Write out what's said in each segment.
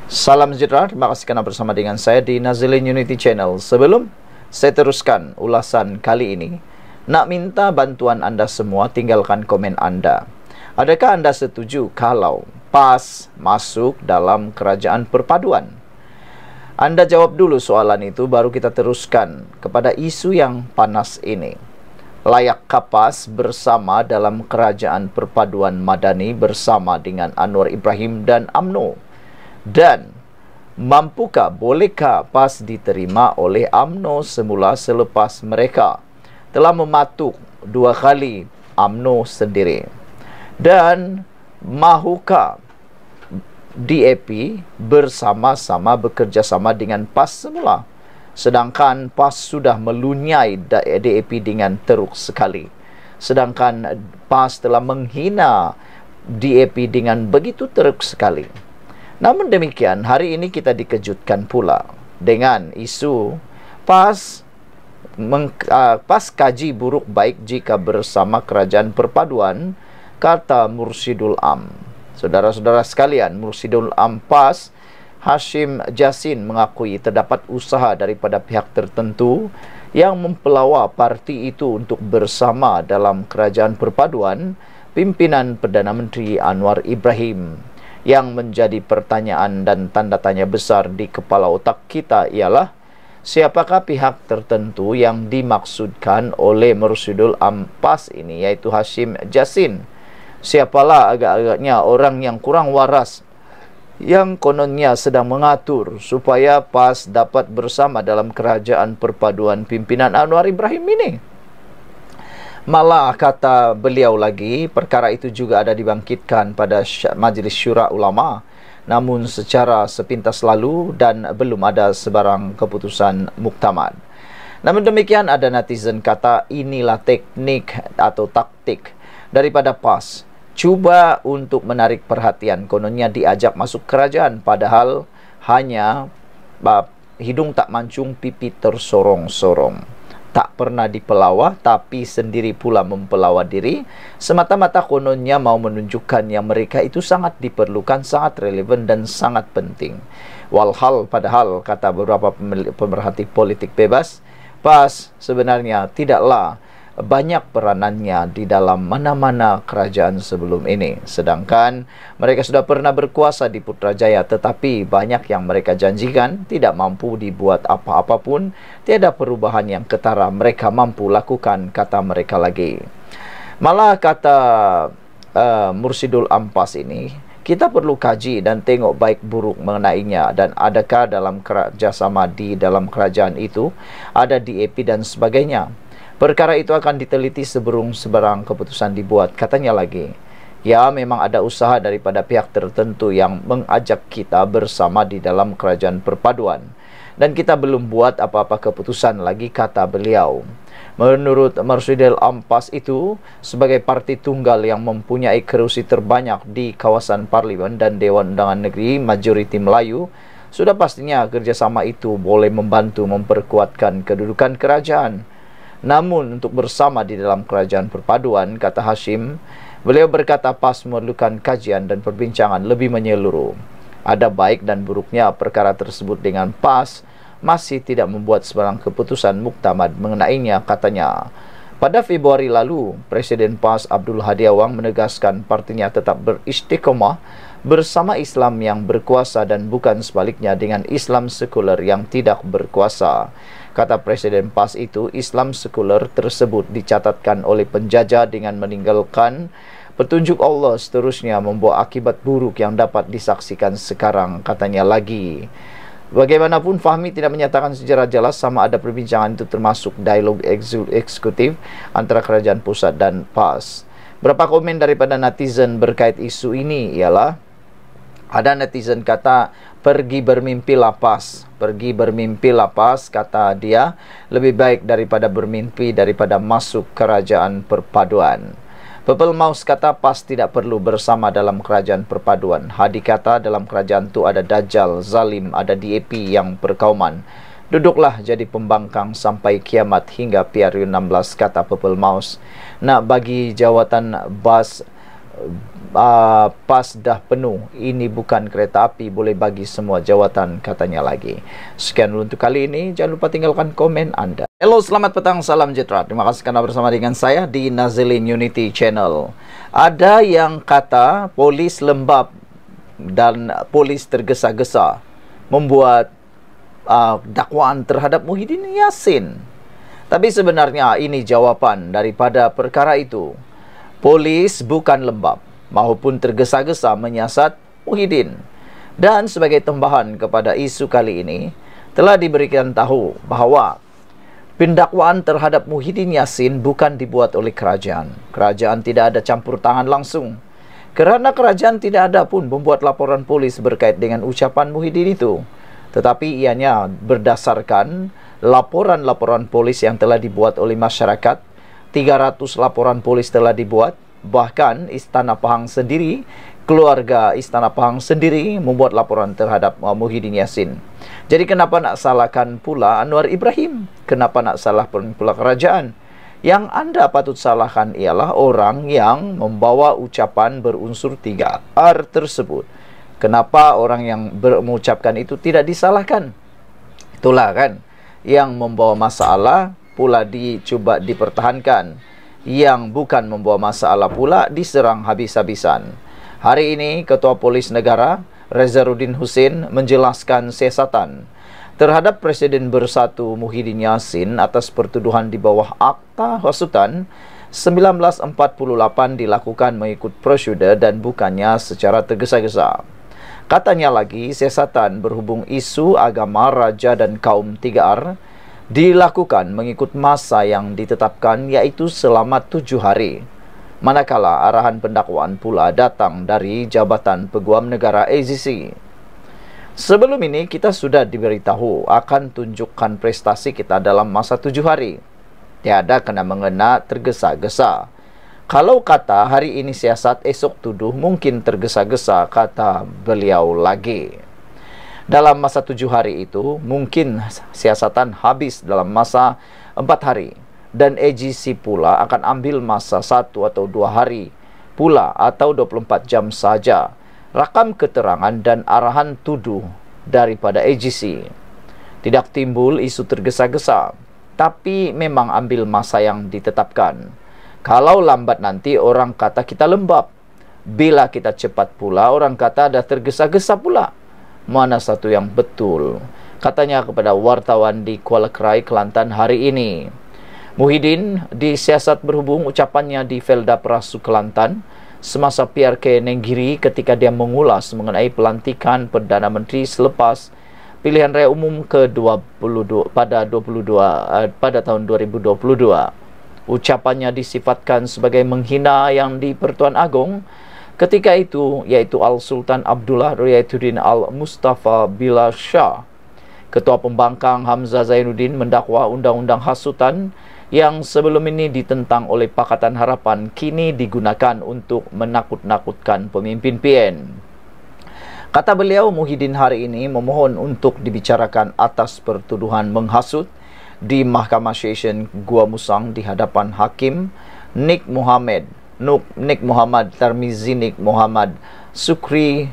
Salam sejahtera, terima kasih kerana bersama dengan saya di Nazilin Unity Channel. Sebelum saya teruskan ulasan kali ini, nak minta bantuan anda semua, tinggalkan komen anda. Adakah anda setuju kalau PAS masuk dalam kerajaan perpaduan? Anda jawab dulu soalan itu, baru kita teruskan kepada isu yang panas ini. Layakkah PAS bersama dalam kerajaan perpaduan madani bersama dengan Anwar Ibrahim dan UMNO? Dan mampukah, bolehkah PAS diterima oleh UMNO semula selepas mereka telah mematuk 2 kali UMNO sendiri? Dan mahukah DAP bersama-sama bekerjasama dengan PAS semula, sedangkan PAS sudah melunyai DAP dengan teruk sekali, sedangkan PAS telah menghina DAP dengan begitu teruk sekali. Namun demikian, hari ini kita dikejutkan pula dengan isu PAS kaji buruk baik jika bersama kerajaan perpaduan, kata Mursyidul Am. Saudara-saudara sekalian, Mursyidul Am PAS Hashim Jassin mengakui terdapat usaha daripada pihak tertentu yang mempelawa parti itu untuk bersama dalam kerajaan perpaduan pimpinan Perdana Menteri Anwar Ibrahim. Yang menjadi pertanyaan dan tanda tanya besar di kepala otak kita ialah, siapakah pihak tertentu yang dimaksudkan oleh Mursyidul Am PAS ini, iaitu Hashim Jassin? Siapalah agak-agaknya orang yang kurang waras yang kononnya sedang mengatur supaya PAS dapat bersama dalam kerajaan perpaduan pimpinan Anwar Ibrahim ini? Malah kata beliau lagi, perkara itu juga ada dibangkitkan pada Majlis Syura Ulama, namun secara sepintas lalu dan belum ada sebarang keputusan muktamad. Namun demikian, ada netizen kata inilah teknik atau taktik daripada PAS, cuba untuk menarik perhatian, kononnya diajak masuk kerajaan, padahal hanya hidung tak mancung, pipi tersorong-sorong. Tak pernah dipelawa, tapi sendiri pula mempelawa diri, semata-mata kononnya mau menunjukkan yang mereka itu sangat diperlukan, sangat relevan dan sangat penting. Padahal kata beberapa pemerhati politik bebas, PAS sebenarnya tidaklah banyak peranannya di dalam mana-mana kerajaan sebelum ini. Sedangkan mereka sudah pernah berkuasa di Putrajaya, tetapi banyak yang mereka janjikan tidak mampu dibuat apa-apa pun, tiada perubahan yang ketara mereka mampu lakukan, kata mereka lagi. Malah kata Mursyidul Am PAS ini, kita perlu kaji dan tengok baik buruk mengenainya, dan adakah dalam kerjasama di dalam kerajaan itu ada DAP dan sebagainya. Perkara itu akan diteliti sebelum sebarang keputusan dibuat, katanya lagi. Ya, memang ada usaha daripada pihak tertentu yang mengajak kita bersama di dalam kerajaan perpaduan, dan kita belum buat apa-apa keputusan lagi, kata beliau. Menurut Mursyidul Am PAS itu, sebagai parti tunggal yang mempunyai kerusi terbanyak di kawasan Parlimen dan Dewan Undangan Negeri majoriti Melayu, sudah pastinya kerjasama itu boleh membantu memperkuatkan kedudukan kerajaan. Namun untuk bersama di dalam kerajaan perpaduan, kata Hashim, beliau berkata PAS memerlukan kajian dan perbincangan lebih menyeluruh. Ada baik dan buruknya perkara tersebut dengan PAS masih tidak membuat sebarang keputusan muktamad mengenainya, katanya. Pada Februari lalu, Presiden PAS Abdul Hadi Awang menegaskan partinya tetap beristiqomah bersama Islam yang berkuasa dan bukan sebaliknya dengan Islam sekuler yang tidak berkuasa. Kata Presiden PAS itu, Islam sekuler tersebut dicatatkan oleh penjajah dengan meninggalkan petunjuk Allah, seterusnya membawa akibat buruk yang dapat disaksikan sekarang, katanya lagi. Bagaimanapun, Fahmi tidak menyatakan secara jelas sama ada perbincangan itu termasuk dialog eksekutif antara kerajaan pusat dan PAS. Berapa komen daripada netizen berkait isu ini ialah, ada netizen kata, pergi bermimpilah PAS. Pergi bermimpilah PAS, kata dia, lebih baik daripada bermimpi daripada masuk kerajaan perpaduan. Pepel Maus kata PAS tidak perlu bersama dalam kerajaan perpaduan. Hadi kata dalam kerajaan itu ada Dajjal, Zalim, ada DAP yang perkauman. Duduklah jadi pembangkang sampai kiamat hingga PRU 16, kata Pepel Maus. Nak bagi jawatan BAS pas dah penuh. Ini bukan kereta api, boleh bagi semua jawatan, katanya lagi. Sekian dulu untuk kali ini. Jangan lupa tinggalkan komen anda. Hello, selamat petang, salam sejahtera. Terima kasih karena bersama dengan saya di Nazilin Unity Channel. Ada yang kata polis lembab dan polis tergesa-gesa membuat dakwaan terhadap Muhyiddin Yassin. Tapi sebenarnya ini jawapan daripada perkara itu. Polis bukan lembab maupun tergesa-gesa menyiasat Muhyiddin. Dan sebagai tambahan kepada isu kali ini, telah diberikan tahu bahawa pendakwaan terhadap Muhyiddin Yassin bukan dibuat oleh kerajaan. Kerajaan tidak ada campur tangan langsung. Kerana kerajaan tidak ada pun membuat laporan polis berkait dengan ucapan Muhyiddin itu. Tetapi ianya berdasarkan laporan-laporan polis yang telah dibuat oleh masyarakat. 300 laporan polis telah dibuat. Bahkan Istana Pahang sendiri, keluarga Istana Pahang sendiri membuat laporan terhadap Muhyiddin Yassin. Jadi kenapa nak salahkan pula Anwar Ibrahim? Kenapa nak salahkan pula kerajaan? Yang anda patut salahkan ialah orang yang membawa ucapan berunsur 3R tersebut. Kenapa orang yang mengucapkan itu tidak disalahkan? Itulah kan yang membawa masalah pula dicuba dipertahankan. Yang bukan membawa masalah pula diserang habis-habisan. Hari ini Ketua Polis Negara Rezaruddin Husin menjelaskan siasatan terhadap Presiden Bersatu Muhyiddin Yassin atas pertuduhan di bawah Akta Hasutan 1948 dilakukan mengikut prosedur dan bukannya secara tergesa-gesa. Katanya lagi, siasatan berhubung isu agama, raja dan kaum 3R dilakukan mengikut masa yang ditetapkan, iaitu selama 7 hari. Manakala arahan pendakwaan pula datang dari Jabatan Peguam Negara AZC. Sebelum ini kita sudah diberitahu akan tunjukkan prestasi kita dalam masa 7 hari. Tiada kena mengena tergesa-gesa. Kalau kata hari ini siasat, esok tuduh mungkin tergesa-gesa, kata beliau lagi. Dalam masa 7 hari itu, mungkin siasatan habis dalam masa 4 hari. Dan AGC pula akan ambil masa 1 atau 2 hari pula atau 24 jam saja. Rakam keterangan dan arahan tuduh daripada AGC. Tidak timbul isu tergesa-gesa, tapi memang ambil masa yang ditetapkan. Kalau lambat nanti orang kata kita lembab. Bila kita cepat pula orang kata ada tergesa-gesa pula. Mana satu yang betul? Katanya kepada wartawan di Kuala Krai, Kelantan hari ini. Muhyiddin disiasat berhubung ucapannya di Felda Perasu Kelantan semasa PRK Nenggiri ketika dia mengulas mengenai pelantikan Perdana Menteri selepas pilihan raya umum ke-22 pada tahun 2022. Ucapannya disifatkan sebagai menghina yang di Pertuan Agong ketika itu, yaitu Al-Sultan Abdullah Riyatuddin Al-Mustafa Bilal Shah. Ketua Pembangkang Hamzah Zainuddin mendakwa undang-undang hasutan yang sebelum ini ditentang oleh Pakatan Harapan kini digunakan untuk menakut-nakutkan pemimpin PN. Kata beliau, Muhyiddin hari ini memohon untuk dibicarakan atas pertuduhan menghasut di Mahkamah Session Gua Musang di hadapan Hakim Nik Muhammad Tarmizi Nik Muhammad Sukri.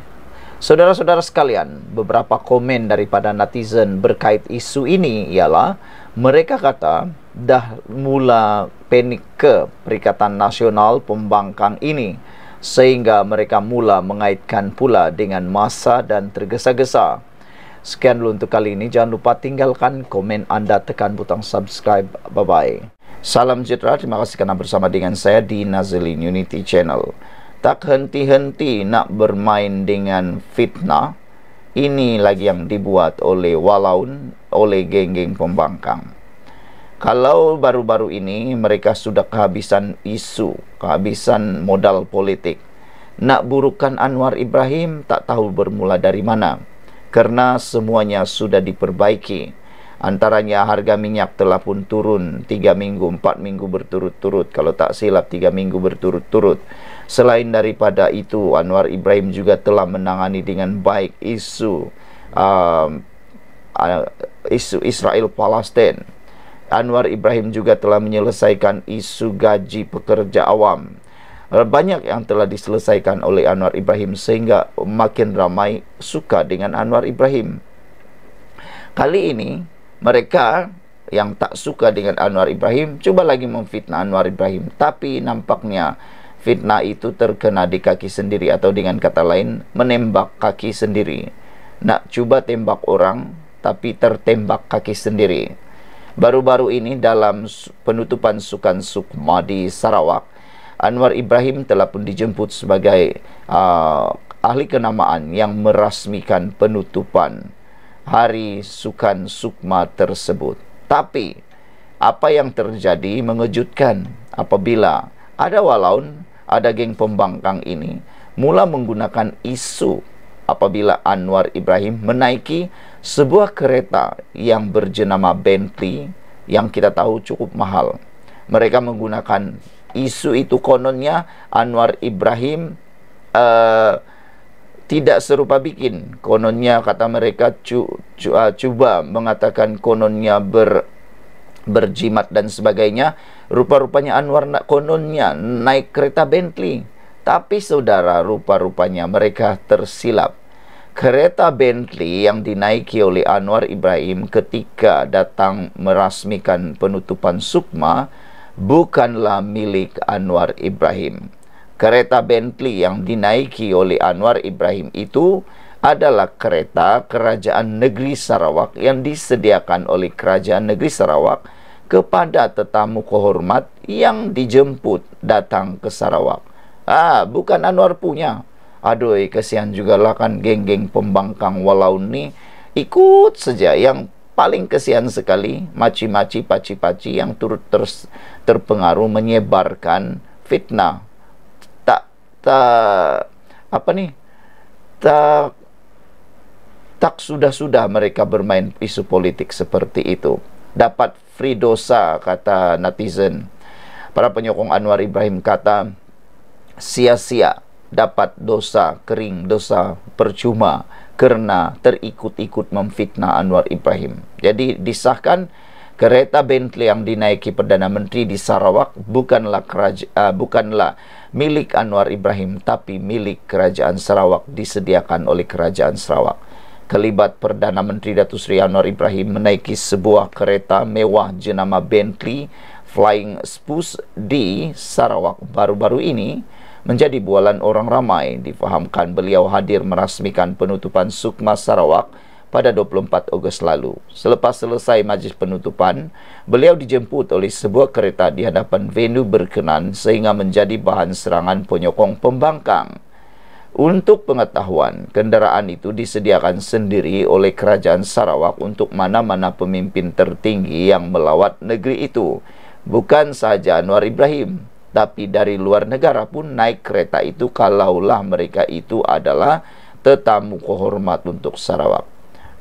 Saudara-saudara sekalian, beberapa komen daripada netizen berkait isu ini ialah mereka kata dah mula panik ke Perikatan Nasional Pembangkang ini sehingga mereka mula mengaitkan pula dengan masa dan tergesa-gesa. Sekian dulu untuk kali ini. Jangan lupa tinggalkan komen anda, tekan butang subscribe. Bye-bye. Salam sejahtera, terima kasih kerana bersama dengan saya di Nazilin Unity Channel. Tak henti-henti nak bermain dengan fitnah. Ini lagi yang dibuat oleh Walaun, oleh geng-geng pembangkang. Kalau baru-baru ini mereka sudah kehabisan isu, kehabisan modal politik. Nak burukkan Anwar Ibrahim tak tahu bermula dari mana. Karena semuanya sudah diperbaiki. Antaranya harga minyak telah pun turun 3 minggu, 4 minggu berturut-turut. Kalau tak silap 3 minggu berturut-turut. Selain daripada itu, Anwar Ibrahim juga telah menangani dengan baik isu Israel Palestin. Anwar Ibrahim juga telah menyelesaikan isu gaji pekerja awam. Banyak yang telah diselesaikan oleh Anwar Ibrahim sehingga makin ramai suka dengan Anwar Ibrahim. Kali ini mereka yang tak suka dengan Anwar Ibrahim cuba lagi memfitnah Anwar Ibrahim, tapi nampaknya fitnah itu terkena di kaki sendiri, atau dengan kata lain menembak kaki sendiri. Nak cuba tembak orang tapi tertembak kaki sendiri. Baru-baru ini dalam penutupan Sukan Sukma di Sarawak, Anwar Ibrahim telah pun dijemput sebagai ahli kenamaan yang merasmikan penutupan Hari Sukan Sukma tersebut. Tapi apa yang terjadi mengejutkan apabila ada geng pembangkang ini mula menggunakan isu apabila Anwar Ibrahim menaiki sebuah kereta yang berjenama Bentley yang kita tahu cukup mahal. Mereka menggunakan isu itu, kononnya Anwar Ibrahim tidak serupa bikin. Kononnya kata mereka cuba mengatakan kononnya berjimat dan sebagainya. Rupa-rupanya Anwar kononnya naik kereta Bentley. Tapi saudara, rupa-rupanya mereka tersilap. Kereta Bentley yang dinaiki oleh Anwar Ibrahim ketika datang merasmikan penutupan Sukma bukanlah milik Anwar Ibrahim. Kereta Bentley yang dinaiki oleh Anwar Ibrahim itu adalah kereta Kerajaan Negeri Sarawak yang disediakan oleh Kerajaan Negeri Sarawak kepada tetamu kehormat yang dijemput datang ke Sarawak. Bukan Anwar punya. Aduh, kesian jugalah kan geng-geng pembangkang walau ni ikut saja. Yang paling kesian sekali maci-maci, paci-paci yang turut terpengaruh menyebarkan fitnah. Tak sudah mereka bermain isu politik seperti itu. Dapat free dosa, kata netizen. Para penyokong Anwar Ibrahim kata sia-sia dapat dosa kering, dosa percuma kerana terikut-ikut memfitnah Anwar Ibrahim. Jadi disahkan kereta Bentley yang dinaiki Perdana Menteri di Sarawak bukanlah milik Anwar Ibrahim, tapi milik Kerajaan Sarawak, disediakan oleh Kerajaan Sarawak. Kelibat Perdana Menteri Datuk Seri Anwar Ibrahim menaiki sebuah kereta mewah jenama Bentley Flying Spurs di Sarawak baru-baru ini menjadi bualan orang ramai. Difahamkan beliau hadir merasmikan penutupan Sukma Sarawak pada 24 Ogos lalu. Selepas selesai majlis penutupan, beliau dijemput oleh sebuah kereta di hadapan venue berkenan sehingga menjadi bahan serangan penyokong pembangkang. Untuk pengetahuan, kenderaan itu disediakan sendiri oleh Kerajaan Sarawak untuk mana-mana pemimpin tertinggi yang melawat negeri itu. Bukan sahaja Anwar Ibrahim, tapi dari luar negara pun naik kereta itu kalaulah mereka itu adalah tetamu kehormat untuk Sarawak.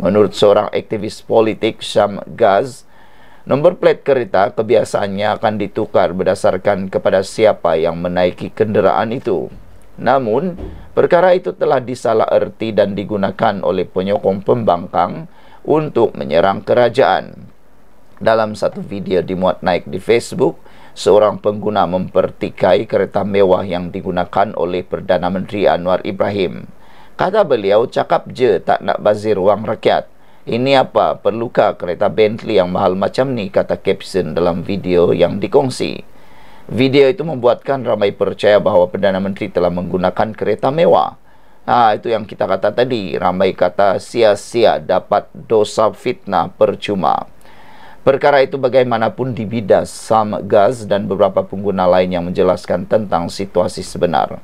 Menurut seorang aktivis politik, Syam Gaz, nombor plat kereta kebiasaannya akan ditukar berdasarkan kepada siapa yang menaiki kenderaan itu. Namun, perkara itu telah disalaherti dan digunakan oleh penyokong pembangkang untuk menyerang kerajaan. Dalam satu video dimuat naik di Facebook, seorang pengguna mempertikai kereta mewah yang digunakan oleh Perdana Menteri Anwar Ibrahim. Kata beliau, cakap je tak nak bazir wang rakyat. Ini apa? Perlukah kereta Bentley yang mahal macam ni? Kata caption dalam video yang dikongsi. Video itu membuatkan ramai percaya bahawa Perdana Menteri telah menggunakan kereta mewah. Itu yang kita kata tadi. Ramai kata sia-sia dapat dosa fitnah percuma. Perkara itu bagaimanapun dibidas Sam Gaz dan beberapa pengguna lain yang menjelaskan tentang situasi sebenar.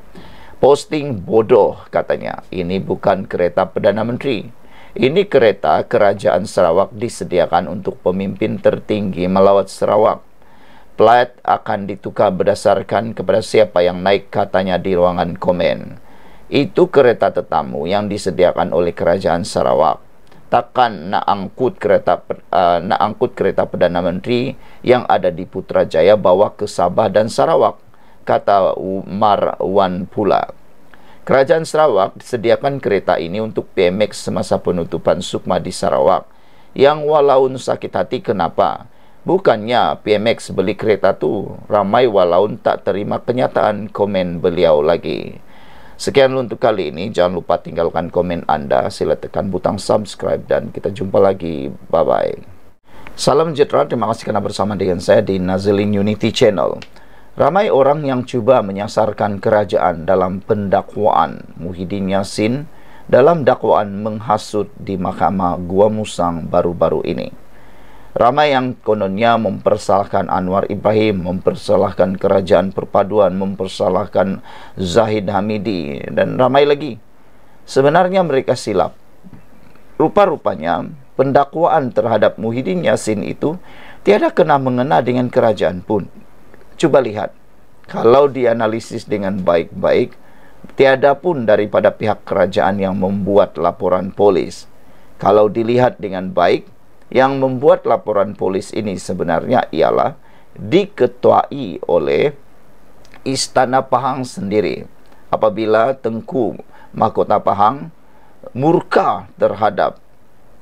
Posting bodoh, katanya. Ini bukan kereta Perdana Menteri. Ini kereta Kerajaan Sarawak disediakan untuk pemimpin tertinggi melawat Sarawak. Plat akan ditukar berdasarkan kepada siapa yang naik, katanya di ruangan komen. Itu kereta tetamu yang disediakan oleh Kerajaan Sarawak. Takkan nak angkut kereta Perdana Menteri yang ada di Putrajaya bawa ke Sabah dan Sarawak, kata Marwan pula. Kerajaan Sarawak disediakan kereta ini untuk PMX semasa penutupan Sukma di Sarawak. Yang walau sakit hati kenapa? Bukannya PMX beli kereta tu, ramai walaun tak terima kenyataan, komen beliau lagi. Sekian untuk kali ini. Jangan lupa tinggalkan komen anda. Sila tekan butang subscribe dan kita jumpa lagi. Bye-bye. Salam sejahtera. Terima kasih kerana bersama dengan saya di Nazilin Unity Channel. Ramai orang yang cuba menyasarkan kerajaan dalam pendakwaan Muhyiddin Yassin dalam dakwaan menghasut di Mahkamah Gua Musang baru-baru ini. Ramai yang kononnya mempersalahkan Anwar Ibrahim, mempersalahkan Kerajaan Perpaduan, mempersalahkan Zahid Hamidi, dan ramai lagi. Sebenarnya mereka silap. Rupa-rupanya pendakwaan terhadap Muhyiddin Yassin itu tiada kena mengena dengan kerajaan pun. Cuba lihat, kalau dianalisis dengan baik-baik, tiada pun daripada pihak kerajaan yang membuat laporan polis. Kalau dilihat dengan baik, yang membuat laporan polis ini sebenarnya ialah diketuai oleh Istana Pahang sendiri. Apabila Tengku Mahkota Pahang murka terhadap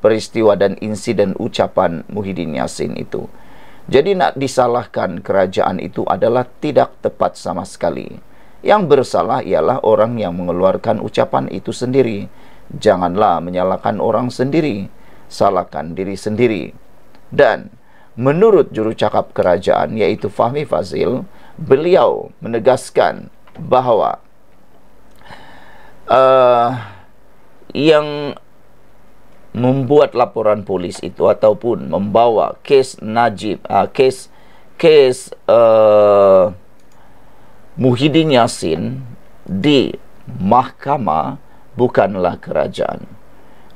peristiwa dan insiden ucapan Muhyiddin Yassin itu. Jadi nak disalahkan kerajaan itu adalah tidak tepat sama sekali. Yang bersalah ialah orang yang mengeluarkan ucapan itu sendiri. Janganlah menyalahkan orang sendiri, salahkan diri sendiri. Dan menurut juru cakap kerajaan yaitu Fahmi Fadzil, beliau menegaskan bahawa yang membuat laporan polis itu ataupun membawa kes Najib, kes Muhyiddin Yassin di mahkamah bukanlah kerajaan.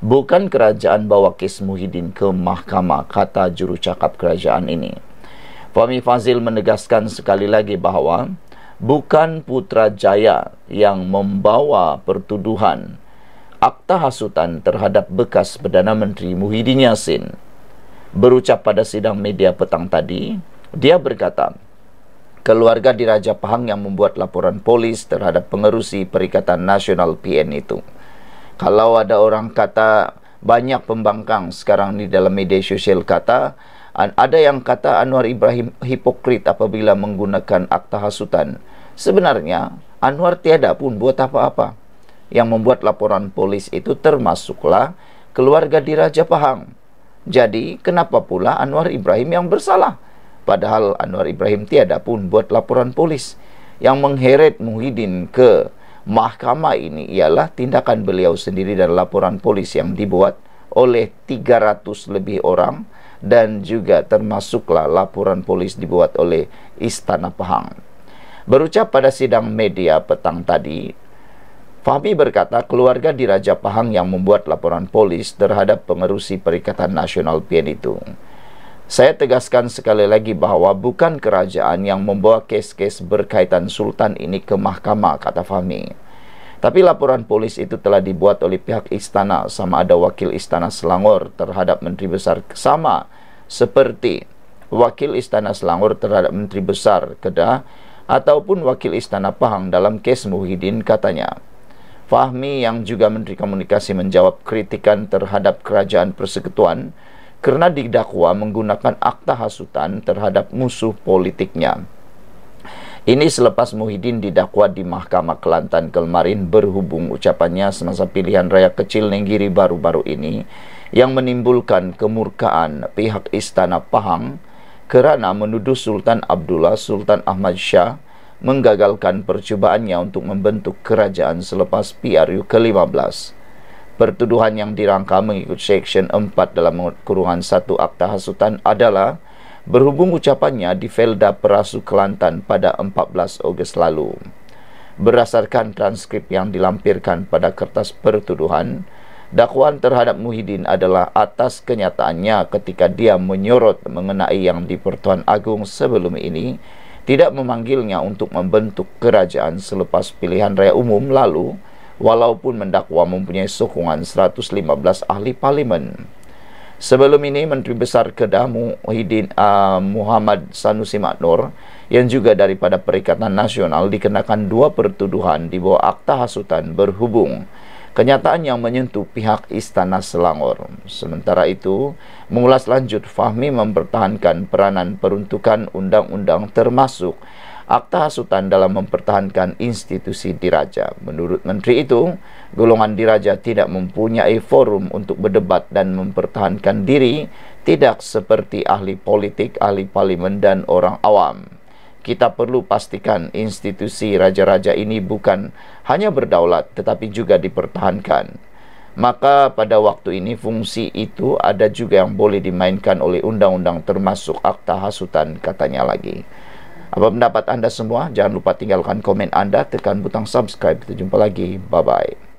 Bukan kerajaan bawa kes Muhyiddin ke mahkamah, kata juru cakap kerajaan ini. Fahmi Fadzil menegaskan sekali lagi bahawa bukan Putrajaya yang membawa pertuduhan akta hasutan terhadap bekas Perdana Menteri Muhyiddin Yassin. Berucap pada sidang media petang tadi, dia berkata, keluarga Diraja Pahang yang membuat laporan polis terhadap pengerusi Perikatan Nasional PN itu. Kalau ada orang kata, banyak pembangkang sekarang di dalam media sosial kata, ada yang kata Anwar Ibrahim hipokrit apabila menggunakan akta hasutan. Sebenarnya Anwar tiada pun buat apa-apa. Yang membuat laporan polis itu termasuklah keluarga Diraja Pahang. Jadi kenapa pula Anwar Ibrahim yang bersalah? Padahal Anwar Ibrahim tiada pun buat laporan polis. Yang mengheret Muhyiddin ke mahkamah ini ialah tindakan beliau sendiri dan laporan polis yang dibuat oleh 300 lebih orang, dan juga termasuklah laporan polis dibuat oleh Istana Pahang. Berucap pada sidang media petang tadi, Fahmi berkata keluarga Diraja Pahang yang membuat laporan polis terhadap pengerusi Perikatan Nasional PN itu. Saya tegaskan sekali lagi bahawa bukan kerajaan yang membawa kes-kes berkaitan Sultan ini ke mahkamah, kata Fahmi. Tapi laporan polis itu telah dibuat oleh pihak istana, sama ada wakil Istana Selangor terhadap Menteri Besar, sama seperti wakil Istana Selangor terhadap Menteri Besar Kedah ataupun wakil Istana Pahang dalam kes Muhyiddin, katanya. Fahmi yang juga Menteri Komunikasi menjawab kritikan terhadap Kerajaan Persekutuan kerana didakwa menggunakan akta hasutan terhadap musuh politiknya. Ini selepas Muhyiddin didakwa di Mahkamah Kelantan kemarin berhubung ucapannya semasa pilihan raya kecil Nenggiri baru-baru ini yang menimbulkan kemurkaan pihak Istana Pahang kerana menuduh Sultan Abdullah Sultan Ahmad Shah menggagalkan percubaannya untuk membentuk kerajaan selepas PRU ke-15. Pertuduhan yang dirangka mengikut Seksyen 4 dalam kurungan 1 Akta Hasutan adalah berhubung ucapannya di Felda Perasu Kelantan pada 14 Ogos lalu. Berdasarkan transkrip yang dilampirkan pada kertas pertuduhan, dakwaan terhadap Muhyiddin adalah atas kenyataannya ketika dia menyorot mengenai yang di Pertuan Agong sebelum ini tidak memanggilnya untuk membentuk kerajaan selepas pilihan raya umum lalu, walaupun mendakwa mempunyai sokongan 115 ahli parlimen. Sebelum ini, Menteri Besar Kedah Muhammad Sanusi Maknor yang juga daripada Perikatan Nasional dikenakan 2 pertuduhan di bawah akta hasutan berhubung kenyataan yang menyentuh pihak Istana Selangor. Sementara itu, mengulas lanjut, Fahmi mempertahankan peranan peruntukan undang-undang termasuk akta hasutan dalam mempertahankan institusi diraja. Menurut Menteri itu, golongan diraja tidak mempunyai forum untuk berdebat dan mempertahankan diri, tidak seperti ahli politik, ahli parlimen, dan orang awam. Kita perlu pastikan institusi raja-raja ini bukan hanya berdaulat tetapi juga dipertahankan. Maka pada waktu ini fungsi itu ada juga yang boleh dimainkan oleh undang-undang termasuk akta hasutan, katanya lagi. Apa pendapat anda semua? Jangan lupa tinggalkan komen anda, tekan butang subscribe. Kita jumpa lagi. Bye-bye.